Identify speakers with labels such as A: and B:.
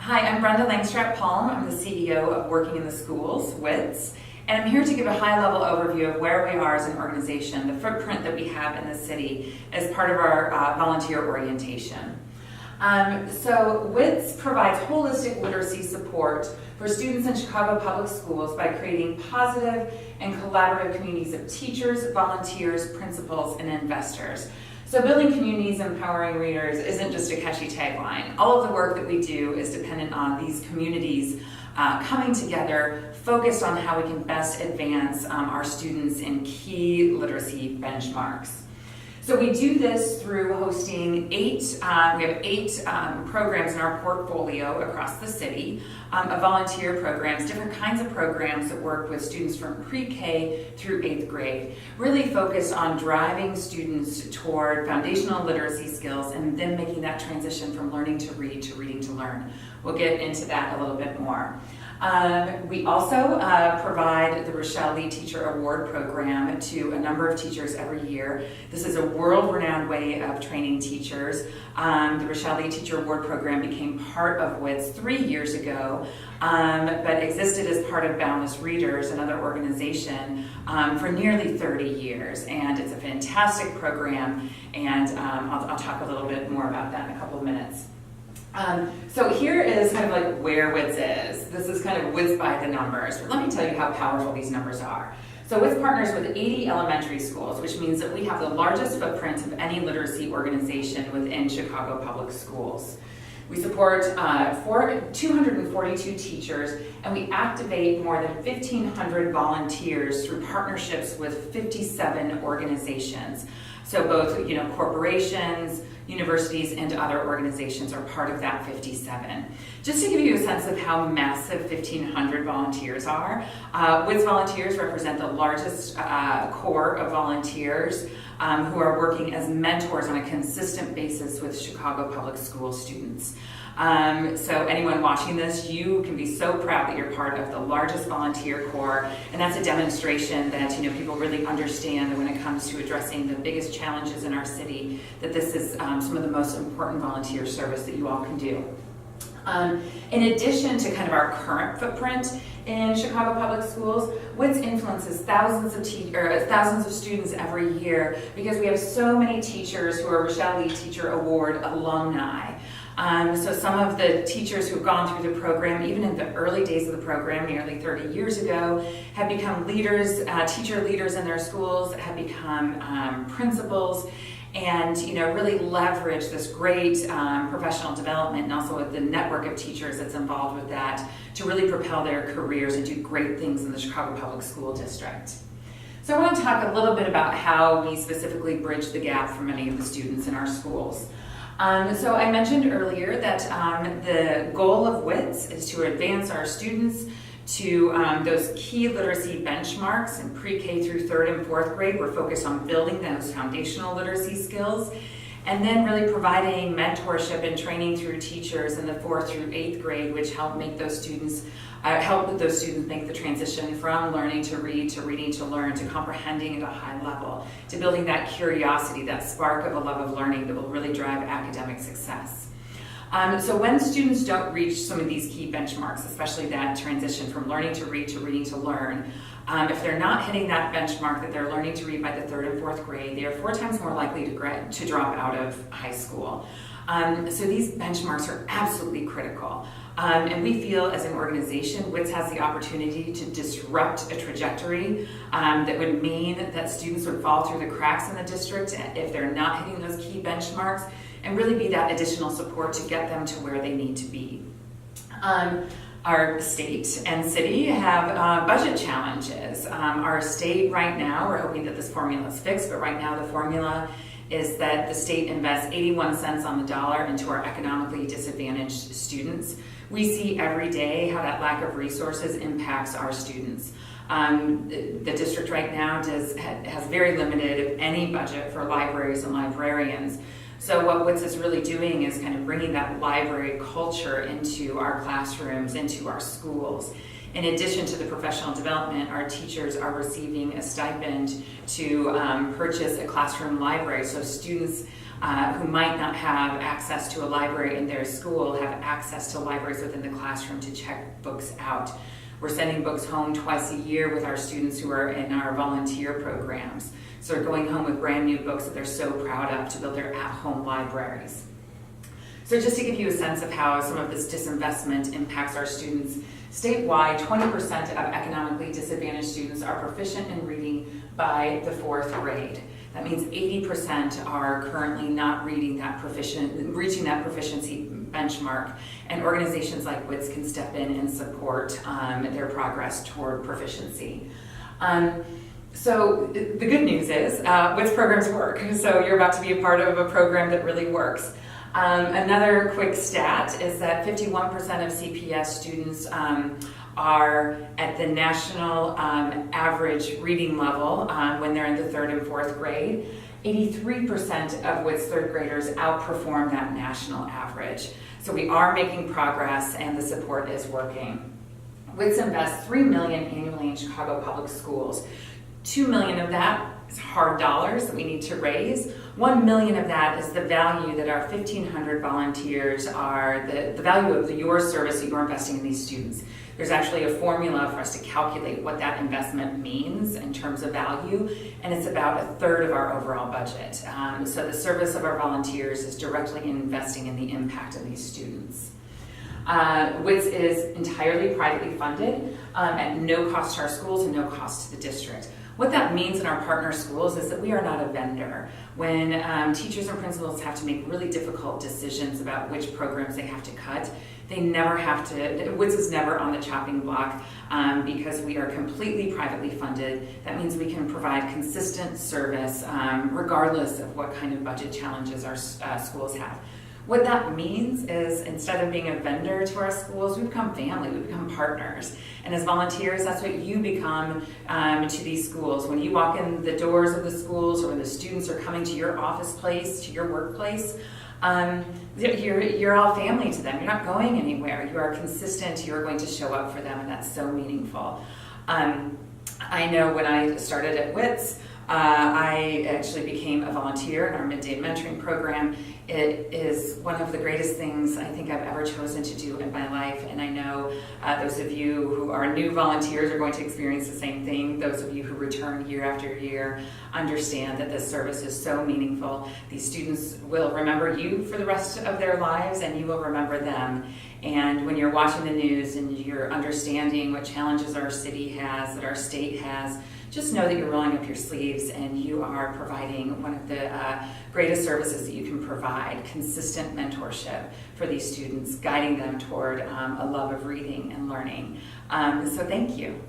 A: Hi, I'm Brenda Langstraat. I'm the CEO of Working in the Schools, WITS, and I'm here to give a high-level overview of where we are as an organization, the footprint that we have in the city as part of our volunteer orientation. So WITS provides holistic literacy support for students in Chicago Public Schools by creating positive and collaborative communities of teachers, volunteers, principals, and investors. So building communities, empowering readers isn't just a catchy tagline. All of the work that we do is dependent on these communities coming together, focused on how we can best advance our students in key literacy benchmarks. So we do this through hosting we have eight programs in our portfolio across the city, of volunteer programs, different kinds of programs that work with students from pre-K through 8th grade, really focused on driving students toward foundational literacy skills and then making that transition from learning to read to reading to learn. We'll get into that a little bit more. We also provide the Rochelle Lead Teacher Award Program to a number of teachers every year. This is a world-renowned way of training teachers. The Rochelle Lead Teacher Award Program became part of WITS 3 years ago, but existed as part of Boundless Readers, another organization, for nearly 30 years. And it's a fantastic program, and I'll talk a little bit more about that in a couple of minutes. So here is kind of like where WITS is. This is kind of WITS by the numbers, but let me tell you how powerful these numbers are. So WITS partners with 80 elementary schools, which means that we have the largest footprint of any literacy organization within Chicago Public Schools. We support 242 teachers, and we activate more than 1,500 volunteers through partnerships with 57 organizations. So both, corporations, universities, and other organizations are part of that 57. Just to give you a sense of how massive 1,500 volunteers are, WITS volunteers represent the largest core of volunteers who are working as mentors on a consistent basis with Chicago Public School students. So anyone watching this, you can be so proud that you're part of the largest volunteer corps, and that's a demonstration that people really understand that when it comes to addressing the biggest challenges in our city, that this is some of the most important volunteer service that you all can do. In addition to kind of our current footprint in Chicago Public Schools, WITS influences thousands of students every year because we have so many teachers who are Rochelle Lead Teacher Award alumni. So some of the teachers who've gone through the program, even in the early days of the program, nearly 30 years ago, have become leaders, teacher leaders in their schools, have become principals, and really leverage this great professional development and also with the network of teachers that's involved with that to really propel their careers and do great things in the Chicago Public School District. So I want to talk a little bit about how we specifically bridge the gap for many of the students in our schools. So I mentioned earlier that the goal of WITS is to advance our students to those key literacy benchmarks in pre-K through 3rd and 4th grade. We're focused on building those foundational literacy skills and then really providing mentorship and training through teachers in the 4th through 8th grade, which help those students make the transition from learning to read to reading to learn to comprehending at a high level, to building that curiosity, that spark of a love of learning that will really drive academic success. So when students don't reach some of these key benchmarks, especially that transition from learning to read to reading to learn, if they're not hitting that benchmark that they're learning to read by the 3rd and 4th grade, they are 4 times more likely to drop out of high school. So these benchmarks are absolutely critical. And we feel as an organization, WITS has the opportunity to disrupt a trajectory that would mean that students would fall through the cracks in the district if they're not hitting those key benchmarks, and really be that additional support to get them to where they need to be. Our state and city have budget challenges. Our state right now, we're hoping that this formula is fixed, but right now the formula is that the state invests 81 cents on the dollar into our economically disadvantaged students. We see every day how that lack of resources impacts our students. The district right now has very limited, if any, budget for libraries and librarians. So what WITS is really doing is kind of bringing that library culture into our classrooms, into our schools, In addition to the professional development, our teachers are receiving a stipend to purchase a classroom library, so students who might not have access to a library in their school have access to libraries within the classroom to check books out. We're sending books home twice a year with our students who are in our volunteer programs. So they're going home with brand new books that they're so proud of to build their at-home libraries. So just to give you a sense of how some of this disinvestment impacts our students, statewide, 20% of economically disadvantaged students are proficient in reading by the 4th grade. That means 80% are currently not reaching that proficiency benchmark, and organizations like WITS can step in and support their progress toward proficiency. So the good news is WITS programs work, so you're about to be a part of a program that really works. Another quick stat is that 51% of CPS students are at the national average reading level when they're in the 3rd and 4th grade. 83% of WITS 3rd graders outperform that national average. So we are making progress and the support is working. WITS invests $3 million annually in Chicago public schools. $2 million of that is hard dollars that we need to raise. $1 million of that is the value that our 1,500 volunteers are, the value of your service that you're investing in these students. There's actually a formula for us to calculate what that investment means in terms of value, and it's about 1/3 of our overall budget. So the service of our volunteers is directly investing in the impact of these students. WITS is entirely privately funded at no cost to our schools and no cost to the district. What that means in our partner schools is that we are not a vendor. When teachers and principals have to make really difficult decisions about which programs they have to cut, they never have to, WITS is never on the chopping block because we are completely privately funded. That means we can provide consistent service regardless of what kind of budget challenges our schools have. What that means is instead of being a vendor to our schools, we become family, we become partners. And as volunteers, that's what you become to these schools. When you walk in the doors of the schools or when the students are coming to your office place, to your workplace, you're all family to them. You're not going anywhere. You are consistent, you're going to show up for them, and that's so meaningful. I know when I started at WITS, I actually became a volunteer in our midday mentoring program. It is one of the greatest things I think I've ever chosen to do in my life, and I know those of you who are new volunteers are going to experience the same thing. Those of you who return year after year understand that this service is so meaningful. These students will remember you for the rest of their lives, and you will remember them. And when you're watching the news and you're understanding what challenges our city has, that our state has, just know that you're rolling up your sleeves and you are providing one of the greatest services that you can provide, consistent mentorship for these students, guiding them toward a love of reading and learning. So thank you.